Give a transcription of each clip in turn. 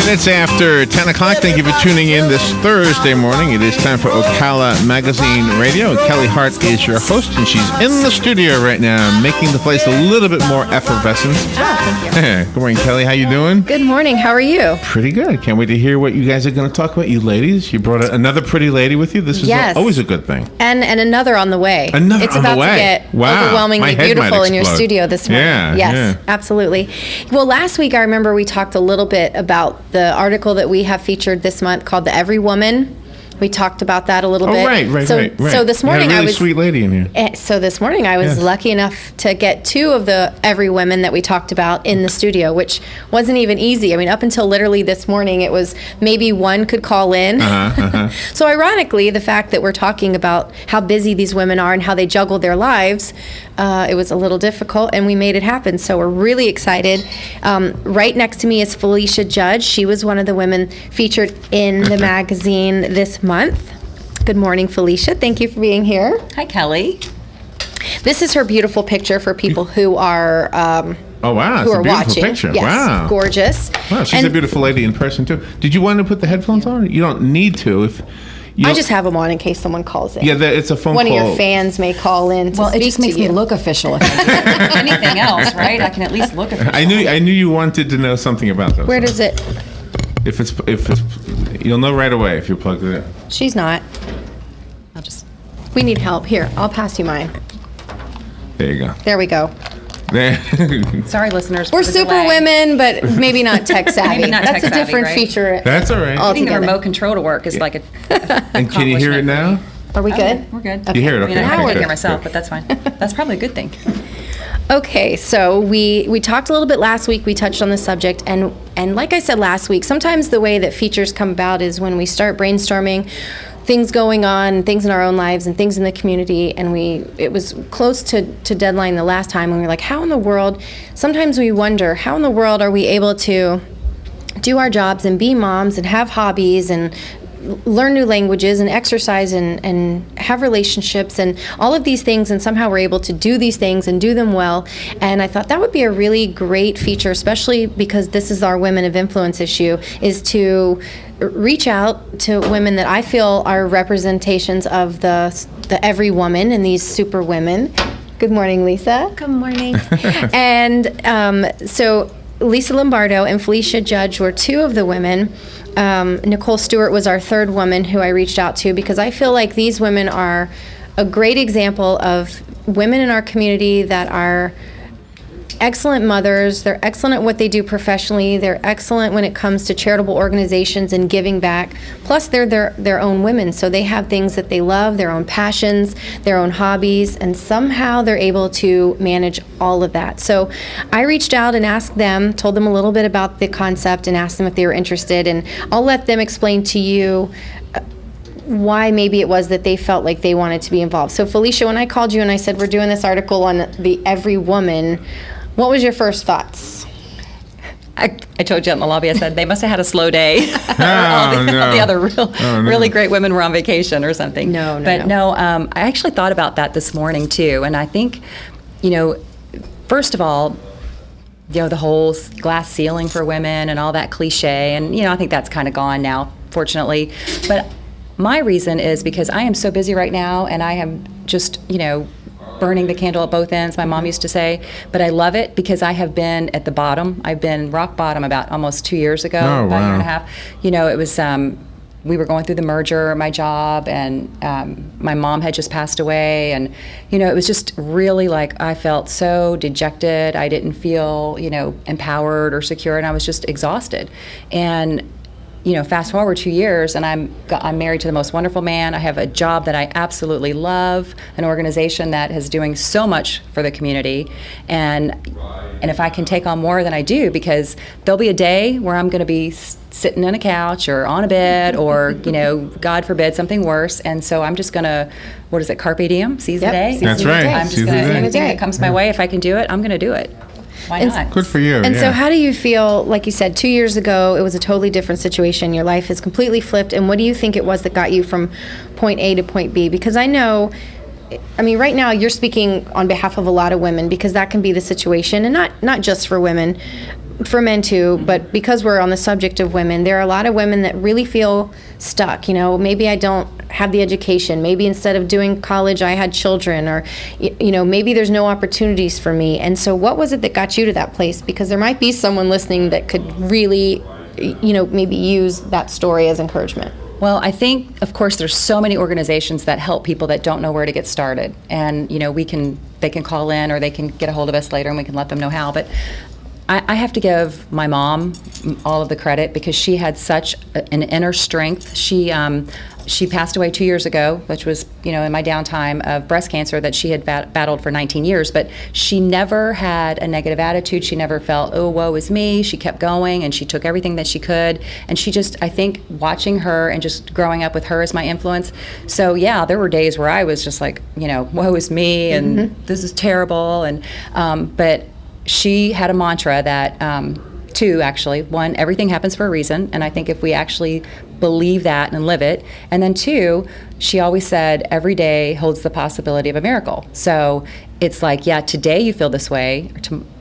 Minutes after 10 o'clock. Thank you for tuning in this Thursday morning. It is time for Ocala Magazine Radio. Kelli Hart is your host, and she's in the studio right now, making the place a little bit more effervescent. Oh, thank you. Good morning, Kelli. How you doing? Good morning. How are you? Pretty good. Can't wait to hear what you guys are going to talk about, you ladies. You brought another pretty lady with you. This is always a good thing. And another on the way. Another it's on about the way. to get Wow. overwhelmingly My head beautiful might in your explode. studio this morning. Yes, absolutely. Well, last week I remember we talked a little bit about the article that we have featured this month called "The Every Woman." We talked about that a little bit. Right. So this morning you had a really I was sweet lady in here. So this morning I was lucky enough to get two of the Every Women that we talked about in the studio, which wasn't even easy. I mean, up until literally this morning, it was maybe one could call in. So ironically, the fact that we're talking about how busy these women are and how they juggle their lives, it was a little difficult, and we made it happen. So we're really excited. Right next to me is Felicia Judge. She was one of the women featured in the magazine this month. Good morning, Felicia. Thank you for being here. Hi, Kelli. This is her beautiful picture for people who are Oh, wow. who It's are a beautiful watching. picture. Yes, Wow. gorgeous. Wow, she's a beautiful lady in person, too. Did you want to put the headphones on? You don't need to. If you I just have them on in case someone calls in. Yeah, it's a phone One call. of your fans may call in to Well, speak it just to makes you. me look official if I do anything else, right? I can at least look official. I knew you wanted to know something about those. Where does it? If it's you'll know right away if you plug it in. She's not. I'll just. We need help. Here, I'll pass you mine. There you go. There we go. There. Sorry, listeners. We're for the super delay. women, but maybe not tech savvy. Maybe not That's tech a savvy, different right? feature. That's all right. Getting the Altogether. remote control to work is like a. And can you hear it now? Are we good? We're good. You hear it? I mean, Okay. I have Now to we're hear good. myself, but that's fine. That's probably a good thing. Okay, so we talked a little bit last week. We touched on the subject, and like I said last week, sometimes the way that features come about is when we start brainstorming things going on, things in our own lives and things in the community, and it was close to deadline the last time, and we were like, how in the world, sometimes we wonder, how in the world are we able to do our jobs and be moms and have hobbies and learn new languages and exercise and have relationships and all of these things, and somehow we're able to do these things and do them well. And I thought that would be a really great feature, especially because this is our Women of Influence issue, is to reach out to women that I feel are representations of the every woman and these super women. Good morning, Lisa. Good morning. And so Lisa Lombardo and Felicia Judge were two of the women. Nicole Stewart was our third woman who I reached out to, because I feel like these women are a great example of women in our community that are excellent mothers. They're excellent at what they do professionally. They're excellent when it comes to charitable organizations and giving back. Plus, they're their own women, so they have things that they love, their own passions, their own hobbies, and somehow they're able to manage all of that. So I reached out and asked them, told them a little bit about the concept and asked them if they were interested, and I'll let them explain to you why maybe it was that they felt like they wanted to be involved. So Felicia, when I called you and I said we're doing this article on the every woman, what was your first thoughts? I told you out in the lobby, I said they must have had a slow day. No, all no. the other no. really great women were on vacation or something. No. I actually thought about that this morning too. And I think, first of all, the whole glass ceiling for women and all that cliche. And, I think that's kind of gone now, fortunately. But my reason is because I am so busy right now, and I am just, burning the candle at both ends, my mom used to say. But I love it because I have been at the bottom. I've been rock bottom about almost 2 years ago, Oh, about a year and a wow. half. It was, we were going through the merger, my job, and my mom had just passed away. And, it was just really like I felt so dejected. I didn't feel, empowered or secure, and I was just exhausted. And fast forward 2 years, and I'm married to the most wonderful man. I have a job that I absolutely love, an organization that is doing so much for the community, and if I can take on more than I do, because there'll be a day where I'm going to be sitting on a couch or on a bed, or God forbid, something worse, and so I'm just going to, what is it, carpe diem, seize the day? That's right. I'm just Seize the going to, day. anything that comes my way, if I can do it, I'm going to do it. Why not? Good for you. And yeah. so how do you feel, like you said, 2 years ago, it was a totally different situation. Your life has completely flipped. And what do you think it was that got you from point A to point B? Because I know I mean, right now you're speaking on behalf of a lot of women, because that can be the situation, and not just for women, for men too, but because we're on the subject of women, there are a lot of women that really feel stuck. Maybe I don't have the education. Maybe instead of doing college, I had children, or, maybe there's no opportunities for me. And so what was it that got you to that place? Because there might be someone listening that could really, maybe use that story as encouragement. Well, I think, of course, there's so many organizations that help people that don't know where to get started. And, they can call in, or they can get a hold of us later and we can let them know how. But I have to give my mom all of the credit, because she had such an inner strength. She passed away 2 years ago, which was, in my downtime of breast cancer that she had battled for 19 years. But she never had a negative attitude. She never felt, oh, woe is me. She kept going, and she took everything that she could. And she just, I think, watching her and just growing up with her as my influence. So, yeah, there were days where I was just like, woe is me, and this is terrible. And but she had a mantra that, two actually. One, everything happens for a reason, and I think if we actually believe that and live it. And then two, she always said, every day holds the possibility of a miracle. So it's like, yeah, today you feel this way,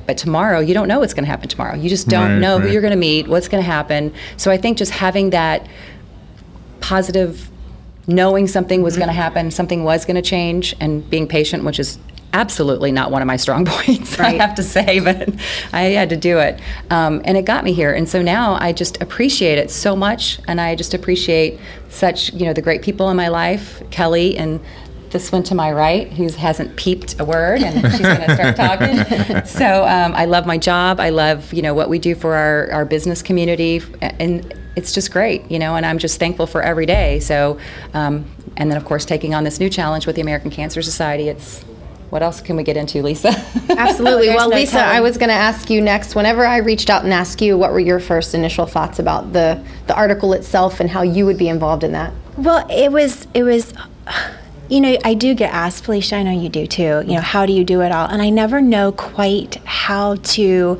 but tomorrow you don't know what's going to happen tomorrow. You just don't know who you're going to meet, what's going to happen. So I think just having that positive, knowing something was going to happen, something was going to change, and being patient, which is absolutely not one of my strong points, I have to say, but I had to do it. And it got me here. And so now I just appreciate it so much. And I just appreciate such, the great people in my life, Kelli and this one to my right, who hasn't peeped a word, and she's going to start talking. So I love my job. I love, what we do for our business community. And it's just great, and I'm just thankful for every day. So, and then, of course, taking on this new challenge with the American Cancer Society, what else can we get into, Lisa? Absolutely. Well, no Lisa, telling. I was going to ask you next, whenever I reached out and asked you, what were your first initial thoughts about the article itself and how you would be involved in that? Well, it was, I do get asked, Felicia, I know you do too, how do you do it all? And I never know quite how to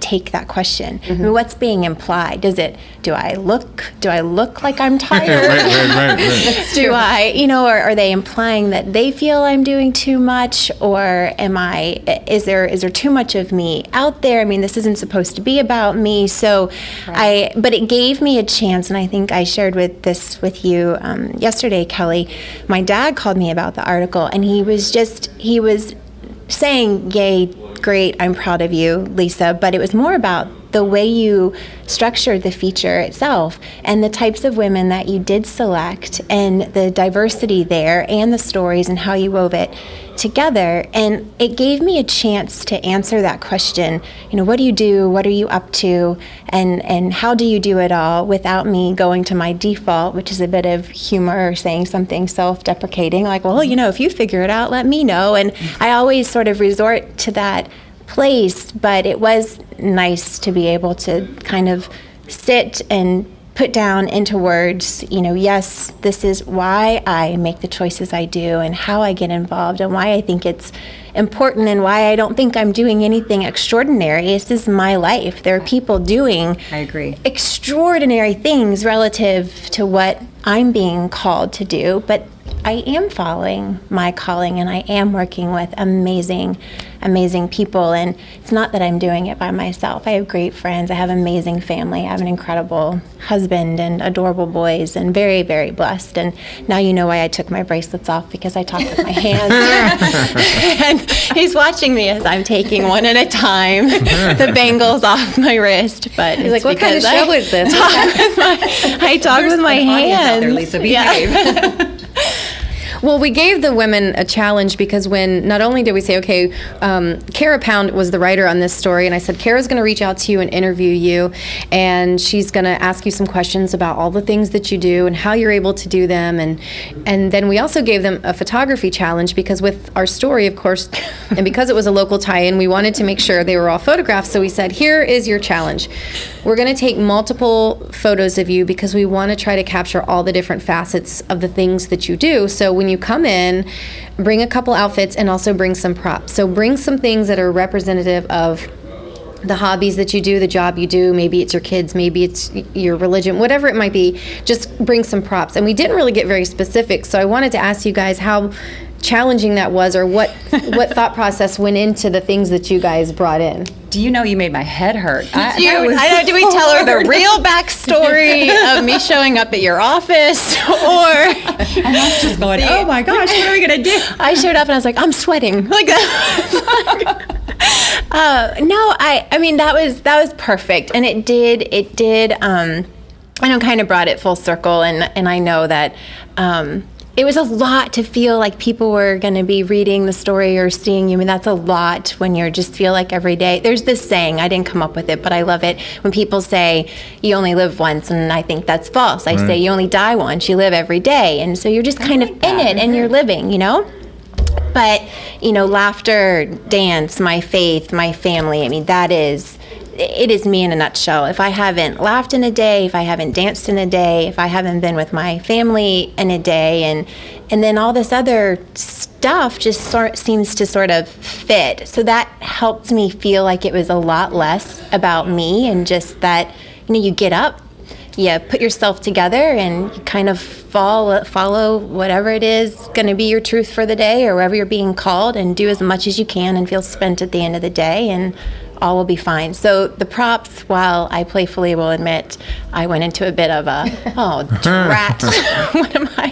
take that question. I mean, what's being implied? Do I look like I'm tired? right. Do I, or are they implying that they feel I'm doing too much, or is there too much of me out there? I mean, this isn't supposed to be about me. So but it gave me a chance, and I think I shared with you yesterday, Kelli. My dad called me about the article, and he was saying, yay, great, I'm proud of you, Lisa, but it was more about the way you structured the feature itself and the types of women that you did select and the diversity there and the stories and how you wove it together. And it gave me a chance to answer that question, what do you do, what are you up to, and how do you do it all without me going to my default, which is a bit of humor or saying something self-deprecating, like, well, if you figure it out, let me know. And I always sort of resort to that place, but it was nice to be able to kind of sit and put down into words, yes, this is why I make the choices I do and how I get involved and why I think it's important and why I don't think I'm doing anything extraordinary. This is my life. There are people doing extraordinary things relative to what I'm being called to do, but I am following my calling and I am working with amazing people. And it's not that I'm doing it by myself. I have great friends. I have amazing family. I have an incredible husband and adorable boys and very, very blessed. And now you know why I took my bracelets off, because I talk with my hands. And he's watching me as I'm taking one at a time, the bangles off my wrist. But he's like, what kind of show is this? I talk with my hands. Out there, Lisa, behave. Well, we gave the women a challenge because when not only did we say, okay, Kara Pound was the writer on this story, and I said, Kara's going to reach out to you and interview you, and she's going to ask you some questions about all the things that you do and how you're able to do them. And then we also gave them a photography challenge because with our story, of course, and because it was a local tie-in, we wanted to make sure they were all photographed. So we said, here is your challenge. We're going to take multiple photos of you because we want to try to capture all the different facets of the things that you do. So when you come in, bring a couple outfits and also bring some props. So bring some things that are representative of the hobbies that you do, the job you do, maybe it's your kids, maybe it's your religion, whatever it might be, just bring some props. And we didn't really get very specific, so I wanted to ask you guys how challenging that was, or what thought process went into the things that you guys brought in. Do you know you made my head hurt? Do we tell her the real backstory of me showing up at your office, or? And I was just going, oh my gosh, what are we gonna do? I showed up and I was like, I'm sweating like that. No, I mean that was perfect, and it did. I know, kind of brought it full circle, and I know that. It was a lot to feel like people were going to be reading the story or seeing you. I mean, that's a lot when you just feel like every day. There's this saying, I didn't come up with it, but I love it, when people say you only live once, and I think that's false. I say you only die once, you live every day. And so you're just kind of in it and you're living, you know? But, you know, laughter, dance, my faith, my family, I mean, it is me in a nutshell. If I haven't laughed in a day, if I haven't danced in a day, if I haven't been with my family in a day, and then all this other stuff just seems to sort of fit. So that helped me feel like it was a lot less about me, and just that, you know, you get up, you put yourself together, and you kind of follow whatever it is going to be your truth for the day, or wherever you're being called, and do as much as you can and feel spent at the end of the day, and all will be fine. So the props, while I playfully will admit, I went into a bit of a, drat. What am I,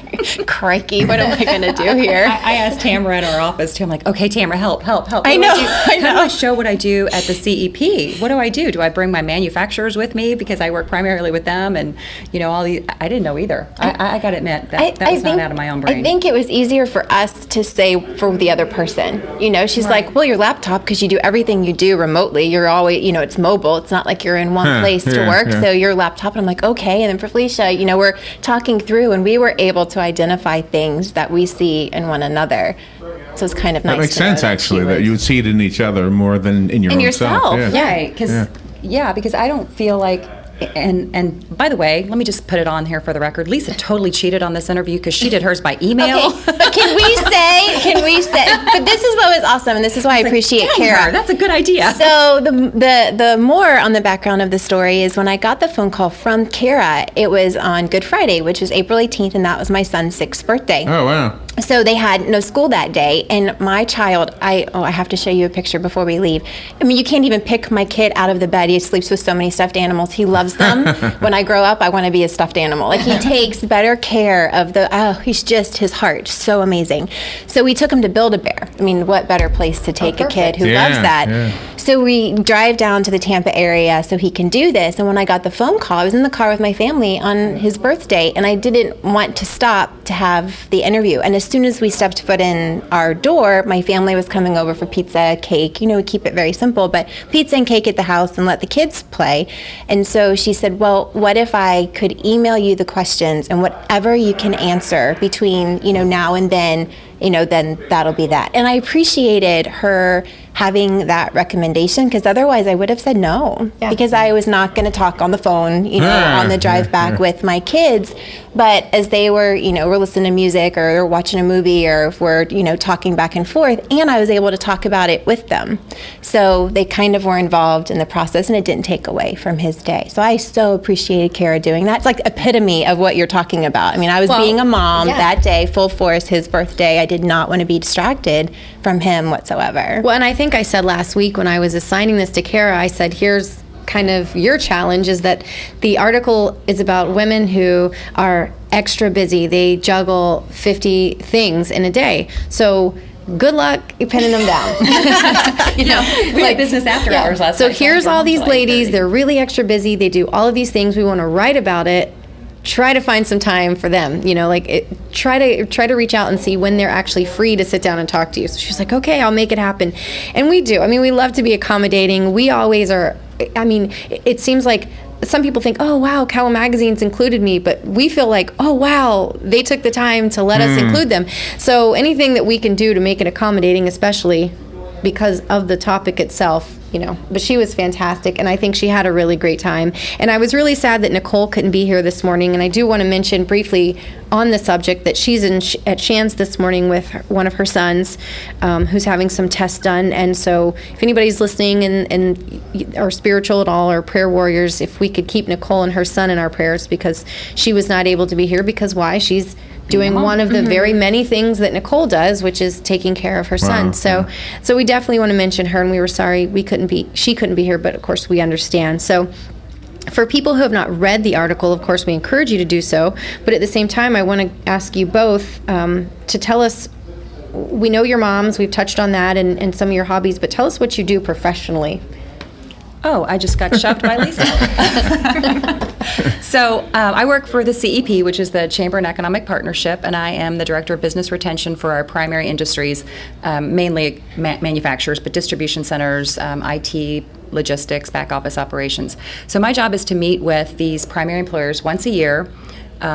crikey, what am I going to do here? I asked Tamara in our office too. I'm like, okay, Tamara, help. I know. How do I show what I do at the CEP? What do I do? Do I bring my manufacturers with me, because I work primarily with them, and you know, all these, I didn't know either. I got to admit that was not out of my own brain. I think it was easier for us to say for the other person. You know, she's like, well, your laptop, because you do everything you do remotely. You're always, you know, it's mobile. It's not like you're in one place to work. So your laptop, and I'm like, okay. And then for Felicia, you know, we're talking through, and we were able to identify things that we see in one another. So it's kind of nice. That makes sense, actually, that you would see it in each other more than in your own yourself. self. Yeah. Right, because I don't feel like, and by the way, let me just put it on here for the record. Lisa totally cheated on this interview, because she did hers by email. Okay, but can we say, but this is what was awesome, and this is why I appreciate Kara. That's a good idea. So the more on the background of the story is, when I got the phone call from Kara, it was on Good Friday, which was April 18th, and that was my son's 6th birthday. Oh, wow. So they had no school that day, and my child, I have to show you a picture before we leave. I mean, you can't even pick my kid out of the bed. He sleeps with so many stuffed animals. He loves them. When I grow up, I want to be a stuffed animal. Like, he takes better care of he's just, his heart, so amazing. So we took him to Build-A-Bear. I mean, what better place to take a kid who loves that? Yeah. So we drive down to the Tampa area so he can do this. And when I got the phone call, I was in the car with my family on his birthday, and I didn't want to stop to have the interview. And as soon as we stepped foot in our door, my family was coming over for pizza, cake. You know, we keep it very simple, but pizza and cake at the house, and let the kids play. And so she said, well, what if I could email you the questions, and whatever you can answer between, you know, now and then, you know, then that'll be that. And I appreciated her having that recommendation, because otherwise I would have said no, because I was not going to talk on the phone, you know, on the drive back with my kids. But as they were, you know, we're listening to music, or they're watching a movie, or if we're, you know, talking back and forth, and I was able to talk about it with them. So they kind of were involved in the process, and it didn't take away from his day. So I so appreciated Kara doing that. It's like epitome of what you're talking about. I mean, I was being a mom that day, full force, his birthday. I did not want to be distracted from him whatsoever. Well, and I think I said last week when I was assigning this to Kara, I said, here's kind of your challenge, is that the article is about women who are extra busy. They juggle 50 things in a day. So good luck pinning them down. You know, we had business after hours last night. So night. here's all these ladies. They're really extra busy. They do all of these things. We want to write about it. Try to find some time for them, you know, try to reach out and see when they're actually free to sit down and talk to you. So she's like, okay, I'll make it happen. And we do. I mean, we love to be accommodating. We always are. I mean, it seems like some people think, oh, wow, Ocala Magazine's included me, but we feel like, oh, wow, they took the time to let us include them. So anything that we can do to make it accommodating, especially because of the topic itself, but she was fantastic, and I think she had a really great time. And I was really sad that Nicole couldn't be here this morning, and I do want to mention briefly on the subject that she's at Shands this morning with one of her sons who's having some tests done. And so if anybody's listening and are spiritual at all or prayer warriors, if we could keep Nicole and her son in our prayers, because she was not able to be here because why? She's doing one of the very many things that Nicole does, which is taking care of her son. So we definitely want to mention her, and we were sorry she couldn't be here, but of course we understand. So for people who have not read the article, of course we encourage you to do so, but at the same time I want to ask you both to tell us, we know your moms, we've touched on that and some of your hobbies, but tell us what you do professionally. Oh, I just got shoved by Lisa. So I work for the CEP, which is the Chamber and Economic Partnership, and I am the Director of Business Retention for our primary industries, mainly manufacturers, but distribution centers, IT, logistics, back office operations. So my job is to meet with these primary employers once a year,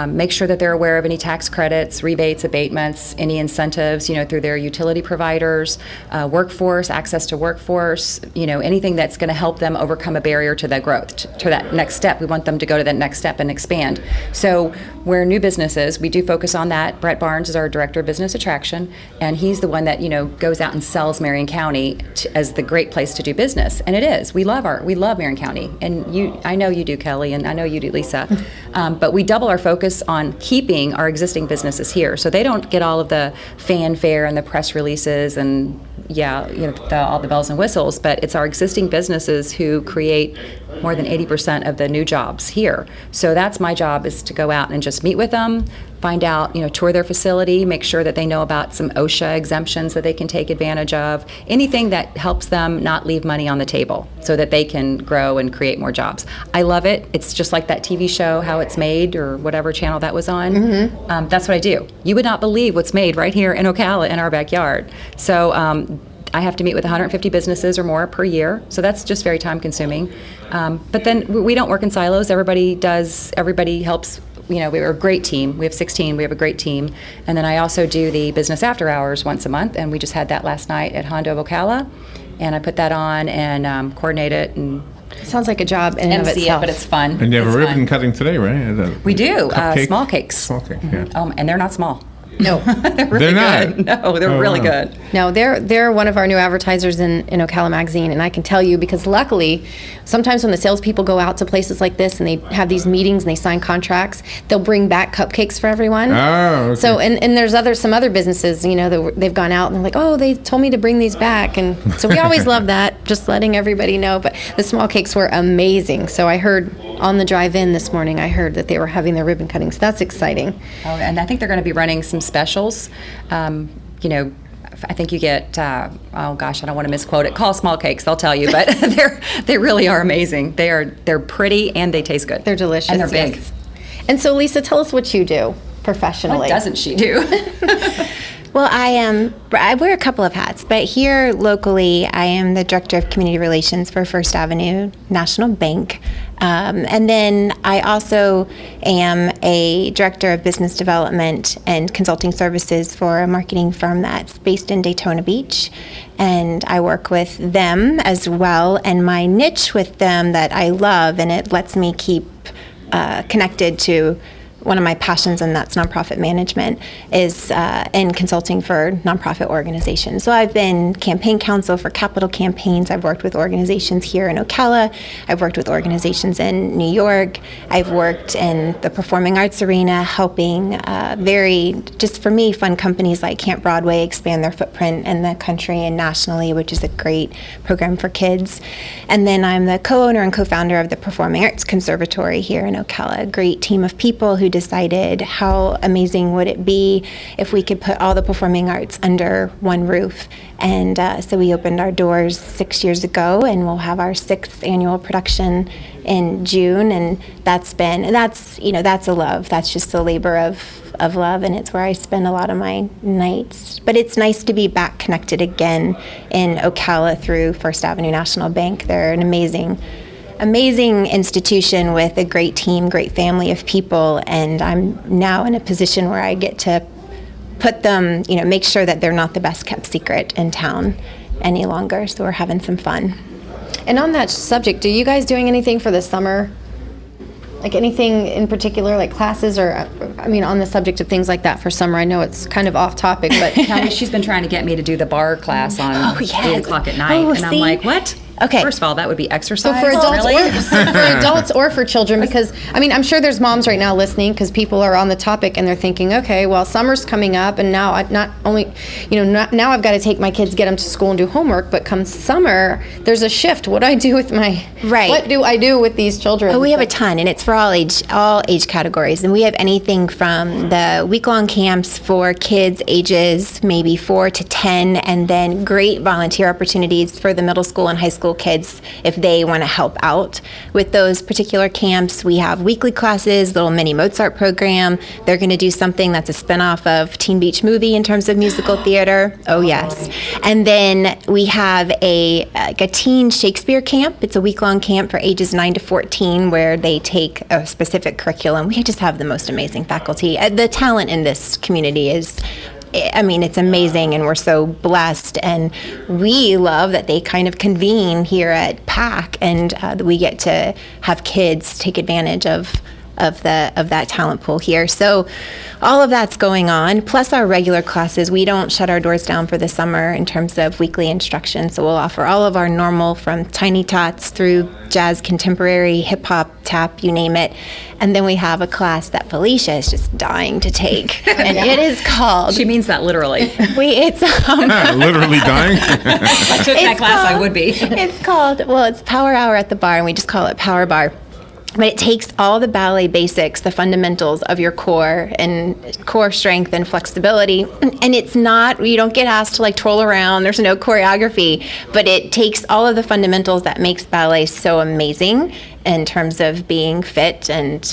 make sure that they're aware of any tax credits, rebates, abatements, any incentives, through their utility providers, workforce, access to workforce, anything that's going to help them overcome a barrier to that growth, to that next step. We want them to go to that next step and expand. So where new businesses, we do focus on that. Brett Barnes is our Director of Business Attraction, and he's the one that, goes out and sells Marion County as the great place to do business. And it is. We love Marion County. And I know you do, Kelly, and I know you do, Lisa. But we double our focus on keeping our existing businesses here, so they don't get all of the fanfare and the press releases and all the bells and whistles. But it's our existing businesses who create more than 80% of the new jobs here. So that's my job, is to go out and just meet with them, find out, tour their facility, make sure that they know about some OSHA exemptions that they can take advantage of, anything that helps them not leave money on the table so that they can grow and create more jobs. I love it. It's just like that TV show, How It's Made, or whatever channel that was on. Mm-hmm. That's what I do. You would not believe what's made right here in Ocala in our backyard. So I have to meet with 150 businesses or more per year, so that's just very time consuming. But then we don't work in silos. Everybody helps. We're a great team. We have 16. We have a great team. And then I also do the business after hours once a month, and we just had that last night at Hondo of Ocala. And I put that on and coordinate it and sounds like a job in and of itself. But it's fun. And you have a ribbon cutting today, right? We do. Small cakes. Small cake, yeah. And they're not small. No, they're really good. No, they're really good. No, they're one of our new advertisers in Ocala magazine, and I can tell you because luckily, sometimes when the salespeople go out to places like this and they have these meetings and they sign contracts, they'll bring back cupcakes for everyone. Oh, okay. So and there's some other businesses, they've gone out and they're like, oh, they told me to bring these back, and so we always love that, just letting everybody know. But the small cakes were amazing. So I heard on the drive-in this morning, I heard that they were having their ribbon cutting. So that's exciting. Oh, and I think they're going to be running some specials. I think you get, I don't want to misquote it. Call small cakes, they'll tell you, but they really are amazing. They're pretty and they task good. They're delicious. And they're big. Yes. And so, Lisa, tell us what you do professionally. What doesn't she do? Well, I wear a couple of hats, but here locally, I am the Director of Community Relations for First Avenue National Bank. And then I also am a Director of Business Development and Consulting Services for a marketing firm that's based in Daytona Beach. And I work with them as well, and my niche with them that I love, and it lets me keep connected to one of my passions, and that's nonprofit management, is in consulting for nonprofit organizations. So I've been campaign counsel for capital campaigns. I've worked with organizations here in Ocala. I've worked with organizations in New York. I've worked in the performing arts arena, helping just for me, fun companies like Camp Broadway expand their footprint in the country and nationally, which is a great program for kids. And then I'm the co-owner and co-founder of the Performing Arts Conservatory here in Ocala, a great team of people who decided how amazing would it be if we could put all the performing arts under one roof. And so we opened our doors 6 years ago, and we'll have our 6th annual production in June. And that's a love. That's just a labor of love, and it's where I spend a lot of my nights. But it's nice to be back connected again in Ocala through First Avenue National Bank. They're an amazing institution with a great team, great family of people, and I'm now in a position where I get to put them, make sure that they're not the best kept secret in town any longer, so we're having some fun. And on that subject, are you guys doing anything for the summer? Like anything in particular, like classes or, I mean, on the subject of things like that for summer? I know it's kind of off topic, but Kelly, she's been trying to get me to do the bar class on 8 o'clock at night. And I'm like, what? Okay. First of all, that would be exercise. So for adults, really? for adults or for children, because I mean, I'm sure there's moms right now listening because people are on the topic and they're thinking, okay, well, summer's coming up, and now now I've got to take my kids, get them to school, and do homework. But come summer, there's a shift. What do I do with my What do I do with these children? Oh, we have a ton, and it's for all age categories, and we have anything from the week-long camps for kids ages maybe 4 to 10, and then great volunteer opportunities for the middle school and high school kids if they want to help out with those particular camps. We have weekly classes, little mini Mozart program. They're going to do something that's a spinoff of Teen Beach Movie in terms of musical theater. Oh yes. And then we have a teen Shakespeare camp. It's a week-long camp for ages 9 to 14 where they take a specific curriculum. We just have the most amazing faculty. The talent in this community is, I mean, it's amazing, and we're so blessed, and we love that they kind of convene here at PAC, and we get to have kids take advantage of that talent pool here. So all of that's going on, plus our regular classes. We don't shut our doors down for the summer in terms of weekly instruction, so we'll offer all of our normal, from tiny tots through jazz, contemporary, hip-hop, tap, you name it. And then we have a class that Felicia is just dying to take, and it is called... She means that literally. Literally dying? If I took that class, I would be. It's called, it's Power Hour at the Bar, and we just call it Power Bar. But it takes all the ballet basics, the fundamentals of your core and core strength and flexibility. And it's not, you don't get asked to like twirl around, there's no choreography, but it takes all of the fundamentals that makes ballet so amazing in terms of being fit and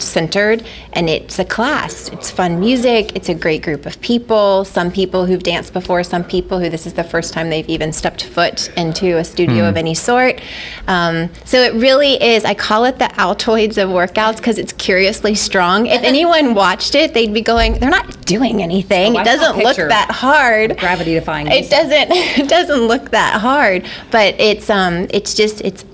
centered. And it's a class. It's fun music. It's a great group of people. Some people who've danced before, some people who this is the first time they've even stepped foot into a studio of any sort. So it really is, I call it the Altoids of workouts because it's curiously strong. If anyone watched it, they'd be going, they're not doing anything. It doesn't look that hard. Gravity defying. It doesn't look that hard, but it's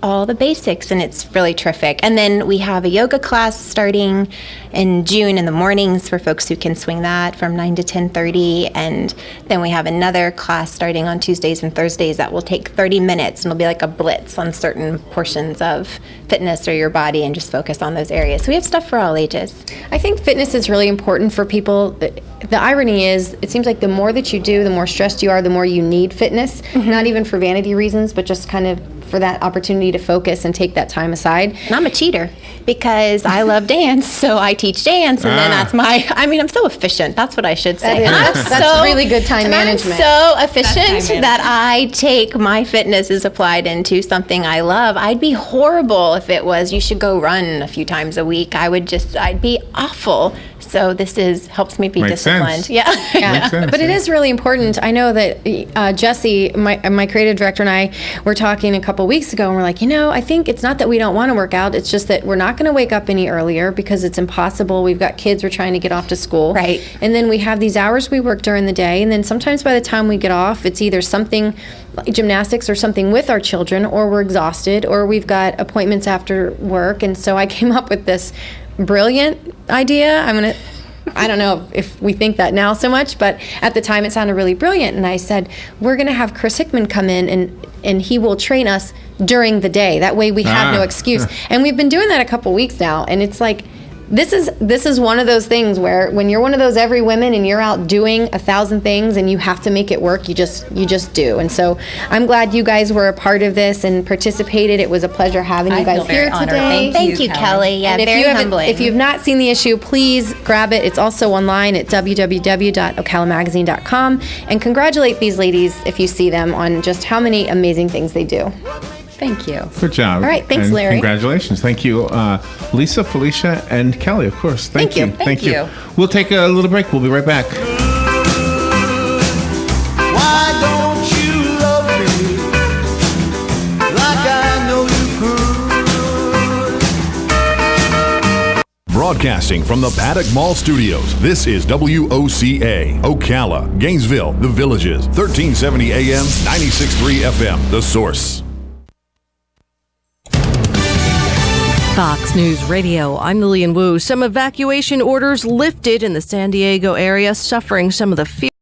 all the basics, and it's really terrific. And then we have a yoga class starting in June in the mornings for folks who can swing that from 9 to 10:30, and then we have another class starting on Tuesdays and Thursdays that will take 30 minutes, and it'll be like a blitz on certain portions of fitness or your body and just focus on those areas. So we have stuff for all ages. I think fitness is really important for people. The irony is, it seems like the more that you do, the more stressed you are, the more you need fitness, not even for vanity reasons, but just kind of for that opportunity to focus and take that time aside. And I'm a cheater because I love dance, so I teach dance, and then I'm so efficient. That's what I should say. That's really good time management. I'm so efficient that I take my fitness is applied into something I love. I'd be horrible if it was, you should go run a few times a week. I'd be awful. So this helps me be disciplined. Sense. Yeah. Sense, but it is really important. I know that Jesse, my creative director, and I were talking a couple weeks ago, and we're like, I think it's not that we don't want to work out. It's just that we're not going to wake up any earlier because it's impossible. We've got kids we're trying to get off to school. Right. And then we have these hours we work during the day, and then sometimes by the time we get off, it's either something like gymnastics or something with our children, or we're exhausted, or we've got appointments after work. And so I came up with this brilliant idea. I don't know if we think that now so much, but at the time it sounded really brilliant. And I said, we're going to have Chris Hickman come in and he will train us during the day. That way we have no excuse. And we've been doing that a couple weeks now. And it's like, this is one of those things where when you're one of those every women and you're out doing 1,000 things and you have to make it work, you just do. And so I'm glad you guys were a part of this and participated. It was a pleasure having you guys here today. Thank you, Kelly. Yeah, and very humbling. If you've not seen the issue, please grab it. It's also online at www.ocalamagazine.com. And congratulate these ladies if you see them on just how many amazing things they do. Thank you. Good job. All right, thanks, and Larry. Congratulations. Thank you, Lisa, Felicia, and Kelly, of course. Thank you. Thank you. We'll take a little break. We'll be right back. Why don't you love me like I know you could? Broadcasting from the Paddock Mall Studios, this is WOCA, Ocala, Gainesville, The Villages, 1370 AM, 96.3 FM, The Source. Fox News Radio, I'm Lillian Wu. Some evacuation orders lifted in the San Diego area, suffering some of the fear.